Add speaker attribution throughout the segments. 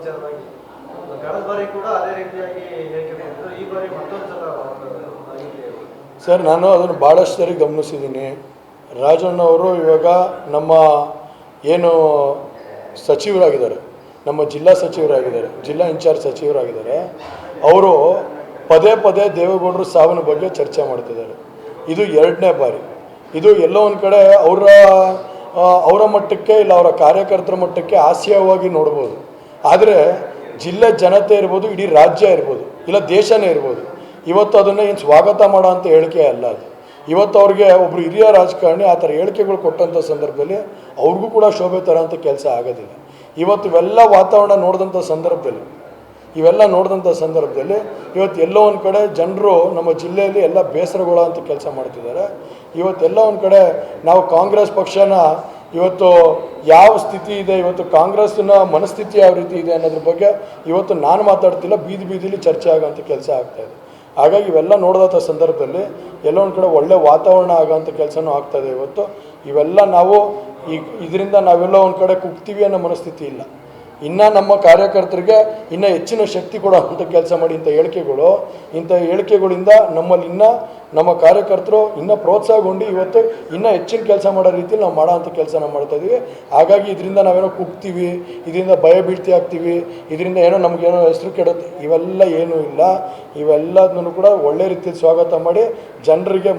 Speaker 1: ವಿಚಾರವಾಗಿ ಕಳೆದ ಬಾರಿ ಕೂಡ ಅದೇ ರೀತಿಯಾಗಿ ಹೇಳಿಕೆ ಕೊಟ್ಟಿದ್ರು. ಈ ಬಾರಿ ಮತ್ತೊಂದು ಸಲ
Speaker 2: ಸರ್, ನಾನು ಅದನ್ನು ಭಾಳಷ್ಟು ಸರಿ ಗಮನಿಸಿದ್ದೀನಿ. ರಾಜಣ್ಣ ಅವರು ಇವಾಗ ನಮ್ಮ ಏನು ಸಚಿವರಾಗಿದ್ದಾರೆ, ನಮ್ಮ ಜಿಲ್ಲಾ ಸಚಿವರಾಗಿದ್ದಾರೆ, ಜಿಲ್ಲಾ ಇನ್ಚಾರ್ಜ್ ಸಚಿವರಾಗಿದ್ದಾರೆ, ಅವರು ಪದೇ ಪದೇ ದೇವೇಗೌಡರು ಸಾವಿನ ಬಗ್ಗೆ ಚರ್ಚೆ ಮಾಡ್ತಿದ್ದಾರೆ. ಇದು ಎರಡನೇ ಬಾರಿ. ಇದು ಎಲ್ಲೋ ಒಂದು ಕಡೆ ಅವರ ಮಟ್ಟಕ್ಕೆ ಇಲ್ಲ ಅವರ ಕಾರ್ಯಕರ್ತರ ಮಟ್ಟಕ್ಕೆ ಹಾಸ್ಯವಾಗಿ ನೋಡ್ಬೋದು. ಆದರೆ ಜಿಲ್ಲೆ ಜನತೆ ಇರ್ಬೋದು, ಇಡೀ ರಾಜ್ಯ ಇರ್ಬೋದು, ಇಲ್ಲ ದೇಶನೇ ಇರ್ಬೋದು, ಇವತ್ತು ಅದನ್ನು ಏನು ಸ್ವಾಗತ ಮಾಡೋ ಅಂಥ ಹೇಳಿಕೆ ಅಲ್ಲ ಅದು. ಇವತ್ತು ಅವ್ರಿಗೆ ಒಬ್ಬರು ಹಿರಿಯ ರಾಜಕಾರಣಿ ಆ ಥರ ಹೇಳಿಕೆಗಳು ಕೊಟ್ಟಂಥ ಸಂದರ್ಭದಲ್ಲಿ ಅವ್ರಿಗೂ ಕೂಡ ಶೋಭೆ ತರೋಂಥ ಕೆಲಸ ಆಗೋದಿಲ್ಲ. ಇವತ್ತು ಇವೆಲ್ಲ ವಾತಾವರಣ ನೋಡಿದಂಥ ಸಂದರ್ಭದಲ್ಲಿ ಇವತ್ತು ಎಲ್ಲೋ ಒಂದು ಕಡೆ ಜನರು ನಮ್ಮ ಜಿಲ್ಲೆಯಲ್ಲಿ ಎಲ್ಲ ಬೇಸರಗೊಳ್ಳೋ ಅಂಥ ಕೆಲಸ ಮಾಡ್ತಿದ್ದಾರೆ. ಇವತ್ತೆಲ್ಲ ಒಂದು ಕಡೆ ನಾವು ಕಾಂಗ್ರೆಸ್ ಪಕ್ಷನ ಇವತ್ತು ಯಾವ ಸ್ಥಿತಿ ಇದೆ, ಇವತ್ತು ಕಾಂಗ್ರೆಸ್ನ ಮನಸ್ಥಿತಿ ಯಾವ ರೀತಿ ಇದೆ ಅನ್ನೋದ್ರ ಬಗ್ಗೆ ಇವತ್ತು ನಾನು ಮಾತಾಡ್ತಿಲ್ಲ, ಬೀದಿಲಿ ಚರ್ಚೆ ಆಗೋಂಥ ಕೆಲಸ ಆಗ್ತಾಯಿದೆ. ಹಾಗಾಗಿ ಇವೆಲ್ಲ ನೋಡಿದಂಥ ಸಂದರ್ಭದಲ್ಲಿ ಎಲ್ಲೋ ಒಂದು ಕಡೆ ಒಳ್ಳೆ ವಾತಾವರಣ ಆಗೋಂಥ ಕೆಲಸನೂ ಆಗ್ತಾಯಿದೆ. ಇವತ್ತು ಇವೆಲ್ಲ ನಾವು ಇದರಿಂದ ನಾವೆಲ್ಲ ಒಂದು ಕಡೆ ಕುಗ್ತೀವಿ ಅನ್ನೋ ಮನಸ್ಥಿತಿ ಇಲ್ಲ. ಇನ್ನು ನಮ್ಮ ಕಾರ್ಯಕರ್ತರಿಗೆ ಇನ್ನೂ ಹೆಚ್ಚಿನ ಶಕ್ತಿ ಕೊಡೋ ಅಂಥ ಕೆಲಸ ಮಾಡಿ ಇಂಥ ಹೇಳಿಕೆಗಳಿಂದ ನಮ್ಮಲ್ಲಿ ನಮ್ಮ ಕಾರ್ಯಕರ್ತರು ಇನ್ನೂ ಪ್ರೋತ್ಸಾಹಗೊಂಡು ಇವತ್ತು ಇನ್ನೂ ಹೆಚ್ಚಿನ ಕೆಲಸ ಮಾಡೋ ರೀತಿಯಲ್ಲಿ ನಾವು ಮಾಡೋ ಅಂಥ ಕೆಲಸ ನಾವು ಮಾಡ್ತಾಯಿದ್ದೀವಿ. ಹಾಗಾಗಿ ಇದರಿಂದ ನಾವೇನೋ ಕುಗ್ತೀವಿ, ಇದರಿಂದ ಭಯಭೀತಿ ಆಗ್ತೀವಿ, ಇದರಿಂದ ಏನೋ ನಮಗೇನೋ ಹೆಸರು ಕೆಡುತ್ತೆ, ಇವೆಲ್ಲ ಏನೂ ಇಲ್ಲ. ಇವೆಲ್ಲದನ್ನು ಕೂಡ ಒಳ್ಳೆ ರೀತಿಯಲ್ಲಿ ಸ್ವಾಗತ ಮಾಡಿ ಜನರಿಗೆ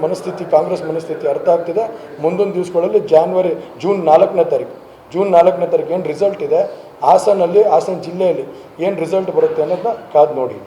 Speaker 2: ಕಾಂಗ್ರೆಸ್ ಮನಸ್ಥಿತಿ ಅರ್ಥ ಆಗ್ತಿದೆ. ಮುಂದೊಂದು ದಿವಸಗಳಲ್ಲಿ ಜೂನ್ 4ನೇ ತಾರೀಕು ಏನು ರಿಸಲ್ಟ್ ಇದೆ, ಹಾಸನ ಜಿಲ್ಲೆಯಲ್ಲಿ ಏನು ರಿಸಲ್ಟ್ ಬರುತ್ತೆ ಅನ್ನೋದನ್ನ ಕಾದು ನೋಡಿ.